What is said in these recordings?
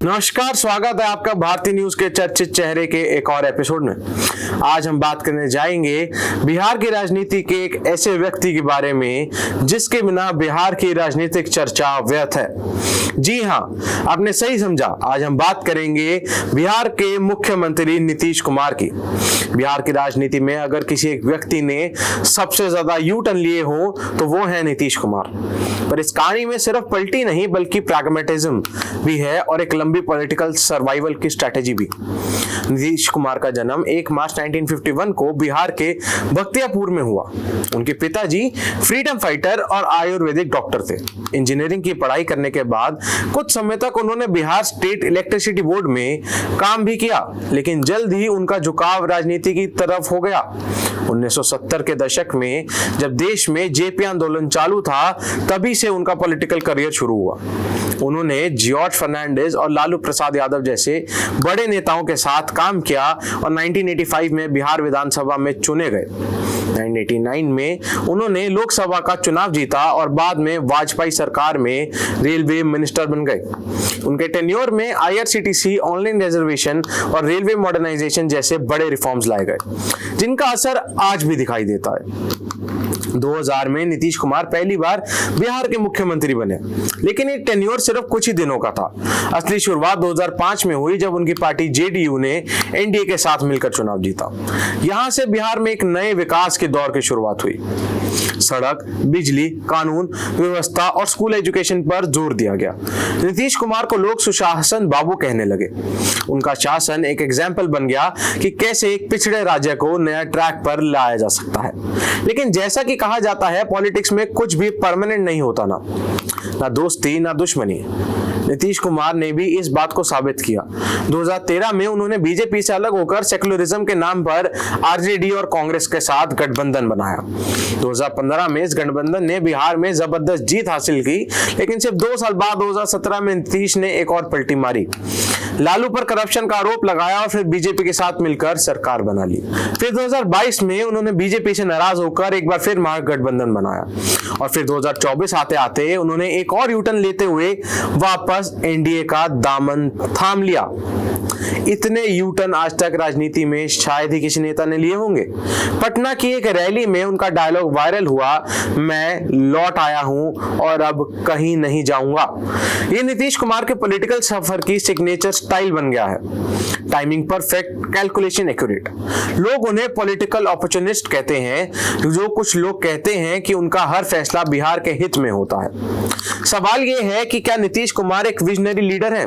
नमस्कार, स्वागत है आपका भारतीय न्यूज के चर्चित चेहरे के एक और एपिसोड में। आज हम बात करने जाएंगे बिहार की राजनीति के एक ऐसे व्यक्ति के बारे में जिसके बिना बिहार की राजनीतिक चर्चा व्यर्थ है। जी हाँ, आपने सही समझा। आज हम बात करेंगे बिहार के मुख्यमंत्री नीतीश कुमार की। बिहार की राजनीति में अगर किसी एक व्यक्ति ने सबसे ज्यादा यू टर्न लिए हो तो वो है नीतीश कुमार। पर इस कहानी में सिर्फ पलटी नहीं बल्कि प्रैग्मेटिज्म भी है और एक लंबी पॉलिटिकल सर्वाइवल की स्ट्रेटेजी भी। नीतीश कुमार का जन्म 1 मार्च 1951 को बिहार के बख्तियारपुर में हुआ। उनके पिताजी फ्रीडम फाइटर और आयुर्वेदिक डॉक्टर थे। इंजीनियरिंग की पढ़ाई करने के बाद कुछ समय तक उन्होंने बिहार स्टेट इलेक्ट्रिसिटी बोर्ड में काम भी किया, लेकिन जल्द ही उनका झुकाव राजनीति की तरफ हो गया। 1970 के दशक में जब देश में जेपी आंदोलन चालू था, तभी से उनका पॉलिटिकल करियर शुरू हुआ। उन्होंने जॉर्ज फर्नांडिस और लालू प्रसाद यादव जैसे बड़े नेताओं के साथ काम किया और 1985 में बिहार विधानसभा में चुने गए। 1989 में उन्होंने लोकसभा का चुनाव जीता और बाद में वाजपेयी सरकार में रेलवे मिनिस्टर बन गए। उनके टेन्योर में आईआरसीटीसी, ऑनलाइन रिजर्वेशन और रेलवे मॉडर्नाइजेशन जैसे बड़े रिफॉर्म्स लाए गए, जिनका असर आज भी दिखाई देता है। 2000 में नीतीश कुमार पहली बार बिहार के मुख्यमंत्री बने, लेकिन ये टेन्योर सिर्फ कुछ ही दिनों का था। असली शुरुआत 2005 में हुई जब उनकी पार्टी जेडीयू ने एनडीए के साथ मिलकर चुनाव जीता। यहां से बिहार में एक नए विकास के दौर की शुरुआत हुई। सड़क, बिजली, कानून व्यवस्था और स्कूल एजुकेशन पर जोर दिया गया। नीतीश कुमार को लोग सुशासन बाबू कहने लगे। उनका शासन एक एग्जाम्पल बन गया कि कैसे एक पिछड़े राज्य को नया ट्रैक पर लाया जा सकता है। लेकिन जैसा कि कहा जाता है, पॉलिटिक्स में कुछ भी परमानेंट नहीं होता, ना दोस्ती ना दुश्मनी। नीतीश कुमार ने भी इस बात को साबित किया। 2013 में उन्होंने बीजेपी से अलग होकर सेक्युलरिज्म के नाम पर आरजेडी और कांग्रेस के साथ गठबंधन बनाया। 2015 में इस गठबंधन ने बिहार में जबरदस्त जीत हासिल की, लेकिन सिर्फ 2 साल बाद 2017 में नीतीश ने एक और पलटी मारी। लालू पर करप्शन का आरोप लगाया और फिर बीजेपी के साथ मिलकर सरकार बना ली। फिर 2022 में उन्होंने बीजेपी से नाराज होकर एक बार फिर महागठबंधन बनाया और फिर 2024 आते आते उन्होंने एक और यूटर्न लेते हुए वापस एनडीए का दामन थाम लिया। इतने यूटर्न आज तक राजनीति में शायद ही किसी नेता ने लिए होंगे। पटना की एक रैली में उनका डायलॉग वायरल हुआ, मैं लौट आया हूं और अब कहीं नहीं जाऊंगा। ये नीतीश कुमार के पॉलिटिकल सफर की सिग्नेचर स्टाइल बन गया है। Timing perfect, calculation accurate. लोग उन्हें पॉलिटिकल अपॉर्चुनिस्ट कहते हैं। जो कुछ लोग कहते हैं कि उनका हर फैसला बिहार के हित में होता है। सवाल यह है कि क्या नीतीश कुमार एक विजनरी लीडर है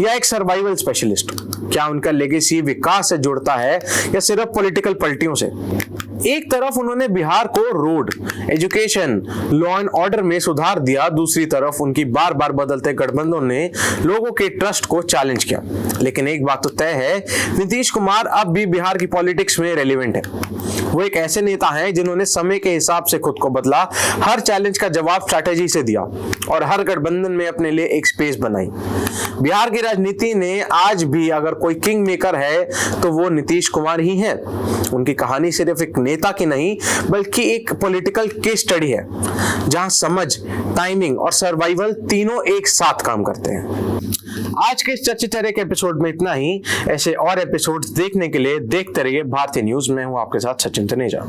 या एक सर्वाइवल स्पेशलिस्ट? क्या उनका लेगेसी विकास से जुड़ता है या सिर्फ पॉलिटिकल पलटियों से? एक तरफ उन्होंने बिहार को road, education, law and order में सुधार दिया, दूसरी तरफ उनकी बार बार बदलते गठबंधनों ने लोगों के ट्रस्ट को चैलेंज किया। लेकिन एक बात तो तय है, नीतीश कुमार अब भी बिहार की पॉलिटिक्स में रेलेवेंट है। वो एक ऐसे नेता हैं जिन्होंने समय के हिसाब से खुद को बदला, हर चैलेंज का जवाब स्ट्रैटेजी से दिया और हर गठबंधन में अपने लिए एक स्पेस बनाई। बिहार की राजनीति ने आज भी अगर कोई किंग मेकर है तो वो नीतीश कुमार ही है। उनकी कहानी सिर्फ एक नेता की नहीं बल्कि एक पॉलिटिकल केस स्टडी है, जहां समझ, टाइमिंग और सर्वाइवल तीनों एक साथ काम करते हैं। आज के इस चर्चित चेहरे के एपिसोड में इतना ही। ऐसे और एपिसोड्स देखने के लिए देखते रहिए भारतीय न्यूज में। हूं आपके साथ सचिन तनेजा।